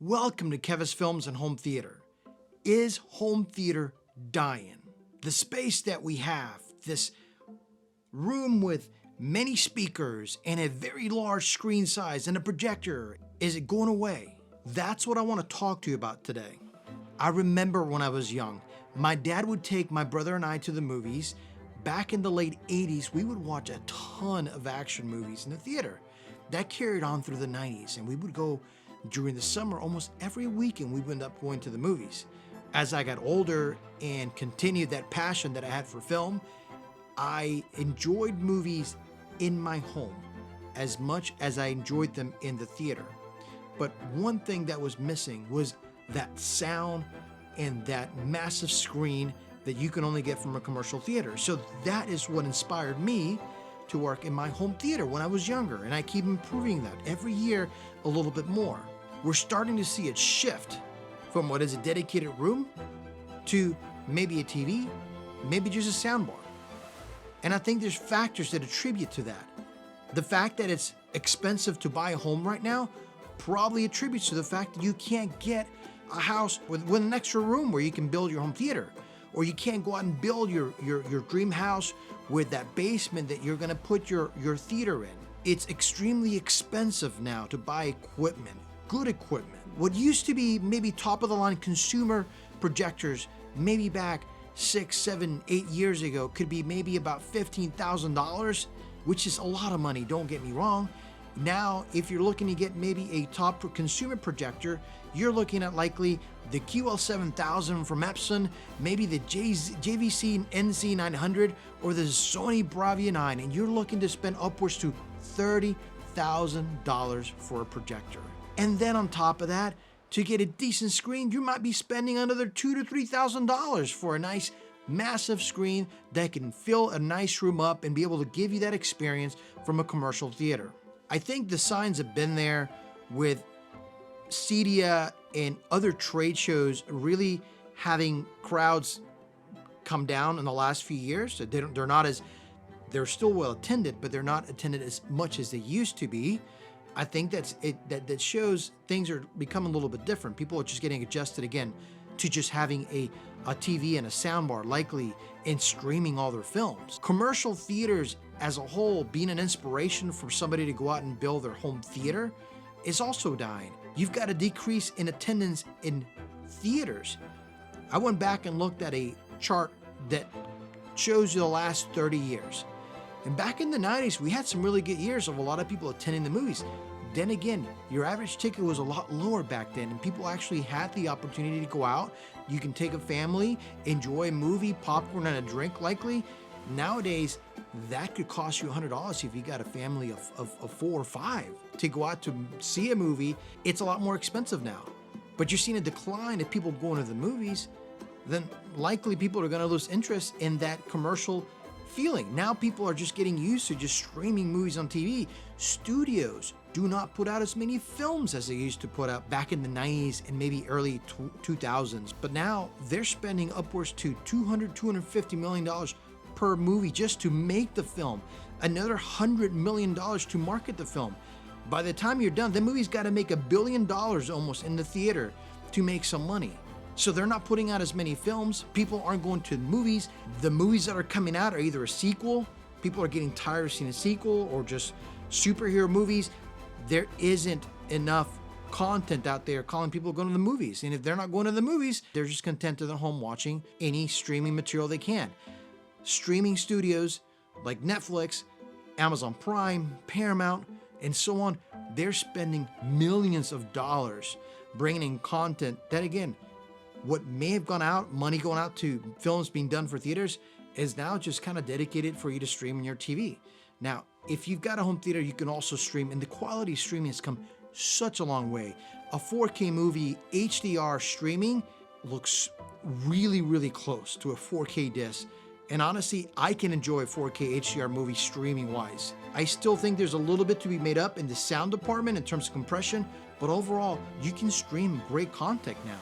Welcome to Kevis Films and Home Theater. Is home theater dying? The space that we have, this room with many speakers and a very large screen size and a projector, is it going away? That's what I want to talk to you about today. I remember when I was young, my dad would take my brother and I to the movies. Back in the late 80s, we would watch a ton of action movies in the theater. That carried on through the 90s, and we would go during the summer almost every weekend. We would end up going to the movies. As I got older and continued that passion that I had for film, I enjoyed movies in my home as much as I enjoyed them in the theater. But one thing that was missing was that sound and that massive screen that you can only get from a commercial theater. So that is what inspired me to work in my home theater when I was younger, and I keep improving that every year a little bit more. We're starting to see it shift from what is a dedicated room to maybe a TV, maybe just a soundbar. And I think there's factors that attribute to that. The fact that it's expensive to buy a home right now probably attributes to the fact that you can't get a house with an extra room where you can build your home theater, or you can't go out and build your dream house with that basement that you're gonna put your theater in. It's extremely expensive now to buy equipment, good equipment. What used to be maybe top of the line consumer projectors, maybe back 6, 7, 8 years ago, could be maybe about $15,000, which is a lot of money, don't get me wrong. Now, if you're looking to get maybe a top consumer projector, you're looking at likely the QL7000 from Epson, maybe the JVC NC900, or the Sony Bravia 9, and you're looking to spend upwards to $30,000 for a projector. And then on top of that, to get a decent screen, you might be spending another $2,000 to $3,000 for a nice massive screen that can fill a nice room up and be able to give you that experience from a commercial theater. I think the signs have been there with CEDIA and other trade shows really having crowds come down in the last few years. They're still well attended, but they're not attended as much as they used to be. I think that shows things are becoming a little bit different. People are just getting adjusted again to just having a TV and a soundbar, likely, and streaming all their films. Commercial theaters as a whole, being an inspiration for somebody to go out and build their home theater, is also dying. You've got a decrease in attendance in theaters. I went back and looked at a chart that shows you the last 30 years. And back in the 90s, we had some really good years of a lot of people attending the movies. Then again, your average ticket was a lot lower back then, and people actually had the opportunity to go out. You can take a family, enjoy a movie, popcorn and a drink likely. Nowadays, that could cost you $100 if you got a family of 4 or 5 to go out to see a movie. It's a lot more expensive now. But you're seeing a decline of people going to the movies, then likely people are going to lose interest in that commercial feeling. Now people are just getting used to just streaming movies on TV. Studios do not put out as many films as they used to put out back in the 90s and maybe early 2000s. But now they're spending upwards to $200, $250 million per movie just to make the film. Another $100 million to market the film. By the time you're done, the movie's got to make $1 billion almost in the theater to make some money. So they're not putting out as many films. People aren't going to the movies. The movies that are coming out are either a sequel. People are getting tired of seeing a sequel, or just superhero movies. There isn't enough content out there calling people going to the movies. And if they're not going to the movies, they're just content at their home watching any streaming material they can. Streaming studios like Netflix, Amazon Prime, Paramount, and so on, they're spending millions of dollars bringing in content that, again, what may have gone out, money going out to films being done for theaters, is now just kind of dedicated for you to stream on your TV. Now, if you've got a home theater, you can also stream, and the quality of streaming has come such a long way. A 4K movie, HDR streaming, looks really, really close to a 4K disc. And honestly, I can enjoy a 4K HDR movie streaming wise. I still think there's a little bit to be made up in the sound department in terms of compression, but overall, you can stream great content now.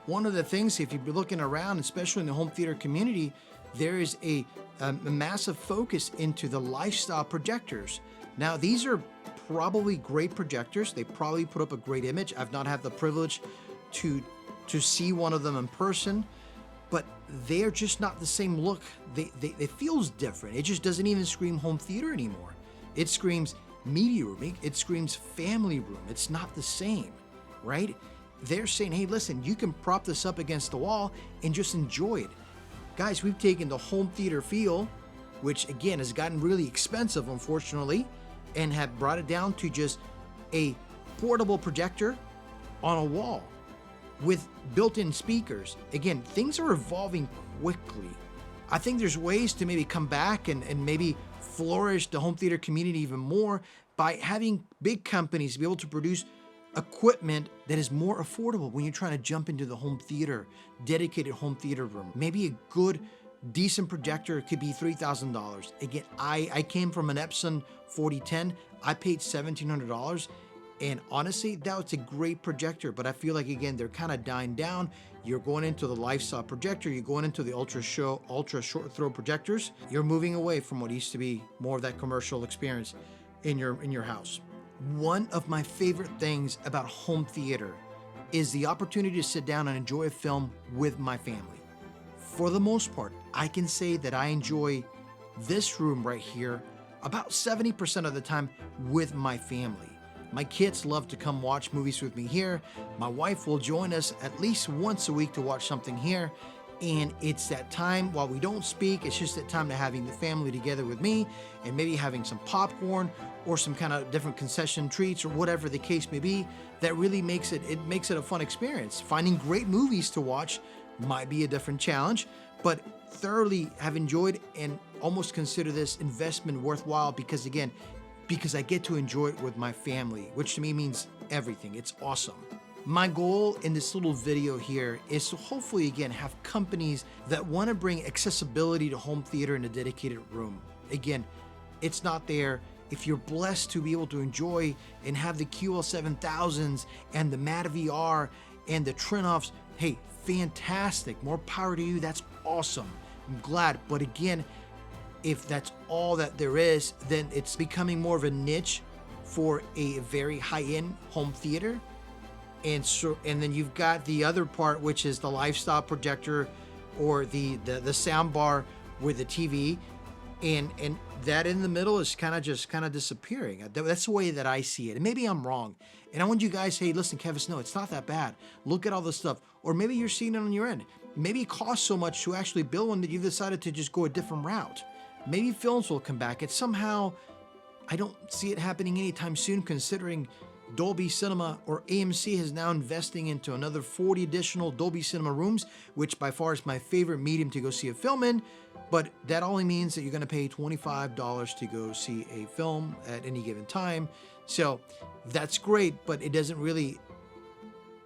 One of the things, if you're looking around, especially in the home theater community, there is a massive focus into the lifestyle projectors. Now, these are probably great projectors. They probably put up a great image. I've not had the privilege to see one of them in person, but they're just not the same look. It feels different. It just doesn't even scream home theater anymore. It screams media room. It screams family room. It's not the same, right? They're saying, hey, listen, you can prop this up against the wall and just enjoy it. Guys, we've taken the home theater feel, which again has gotten really expensive, unfortunately, and have brought it down to just a portable projector on a wall with built-in speakers. Again, things are evolving quickly. I think there's ways to maybe come back and maybe flourish the home theater community even more by having big companies be able to produce equipment that is more affordable when you're trying to jump into the home theater, dedicated home theater room. Maybe a good, decent projector could be $3,000. Again, I came from an Epson 4010. I paid $1,700. And honestly, that was a great projector, but I feel like, again, they're kind of dying down. You're going into the lifestyle projector, you're going into the ultra short throw projectors. You're moving away from what used to be more of that commercial experience in your house. One of my favorite things about home theater is the opportunity to sit down and enjoy a film with my family. For the most part, I can say that I enjoy this room right here about 70% of the time with my family. My kids love to come watch movies with me here. My wife will join us at least once a week to watch something here. And it's that time while we don't speak, it's just that time to having the family together with me and maybe having some popcorn or some kind of different concession treats or whatever the case may be. That really makes it a fun experience. Finding great movies to watch might be a different challenge, but thoroughly have enjoyed and almost consider this investment worthwhile because I get to enjoy it with my family, which to me means everything. It's awesome. My goal in this little video here is to hopefully, again, have companies that want to bring accessibility to home theater in a dedicated room. Again, it's not there. If you're blessed to be able to enjoy and have the QL7000s and the Mata VR and the Trinoffs, hey, fantastic. More power to you. That's awesome. I'm glad. But again, if that's all that there is, then it's becoming more of a niche for a very high-end home theater. And then you've got the other part, which is the lifestyle projector or the sound bar with the TV, and that in the middle is kind of disappearing. That's the way that I see it. And maybe I'm wrong. And I want you guys, hey, listen, Kevis, no, it's not that bad. Look at all this stuff. Or maybe you're seeing it on your end. Maybe it costs so much to actually build one that you've decided to just go a different route. Maybe films will come back. It's somehow, I don't see it happening anytime soon, considering Dolby Cinema or AMC is now investing into another 40 additional Dolby Cinema rooms, which by far is my favorite medium to go see a film in. But that only means that you're going to pay $25 to go see a film at any given time. So that's great, but it doesn't really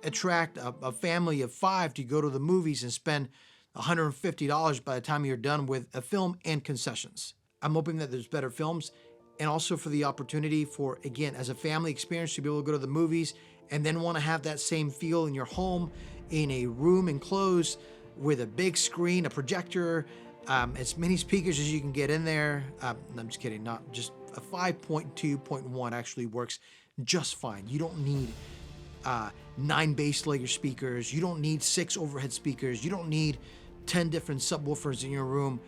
attract a family of 5 to go to the movies and spend $150 by the time you're done with a film and concessions. I'm hoping that there's better films, and also for the opportunity for, again, as a family experience, to be able to go to the movies and then want to have that same feel in your home, in a room enclosed with a big screen, a projector, as many speakers as you can get in there. I'm just kidding, not just a 5.2.1 actually works just fine. You don't need 9 base layer speakers. You don't need 6 overhead speakers. You don't need 10 different subwoofers in your room.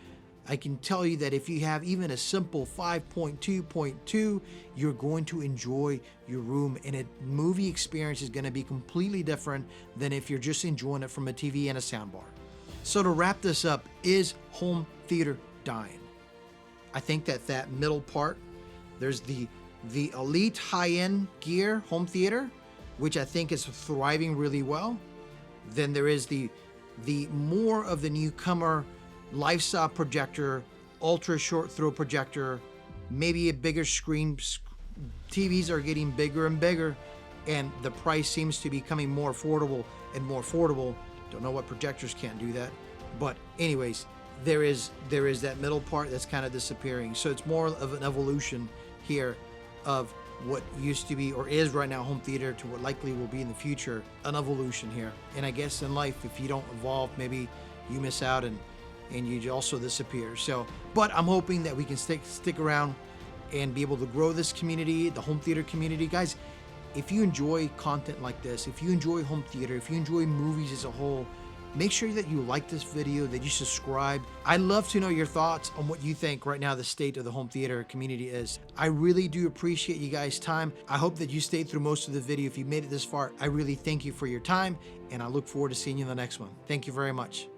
I can tell you that if you have even a simple 5.2.2, you're going to enjoy your room, and a movie experience is going to be completely different than if you're just enjoying it from a TV and a soundbar. So to wrap this up, is home theater dying? I think that middle part, there's the elite high-end gear home theater, which I think is thriving really well. Then there is the more of the newcomer lifestyle projector, ultra short throw projector, maybe a bigger screen. TVs are getting bigger and bigger, and the price seems to be becoming more affordable and more affordable. Don't know what projectors can't do that, but anyways, there is that middle part that's kind of disappearing. So it's more of an evolution here of what used to be or is right now home theater to what likely will be in the future, an evolution here. And I guess in life, if you don't evolve, maybe you miss out and you also disappear. So, but I'm hoping that we can stick around and be able to grow this community, the home theater community. Guys, if you enjoy content like this, if you enjoy home theater, if you enjoy movies as a whole, make sure that you like this video, that you subscribe. I'd love to know your thoughts on what you think right now the state of the home theater community is. I really do appreciate you guys' time. I hope that you stayed through most of the video. If you made it this far, I really thank you for your time, and I look forward to seeing you in the next one. Thank you very much.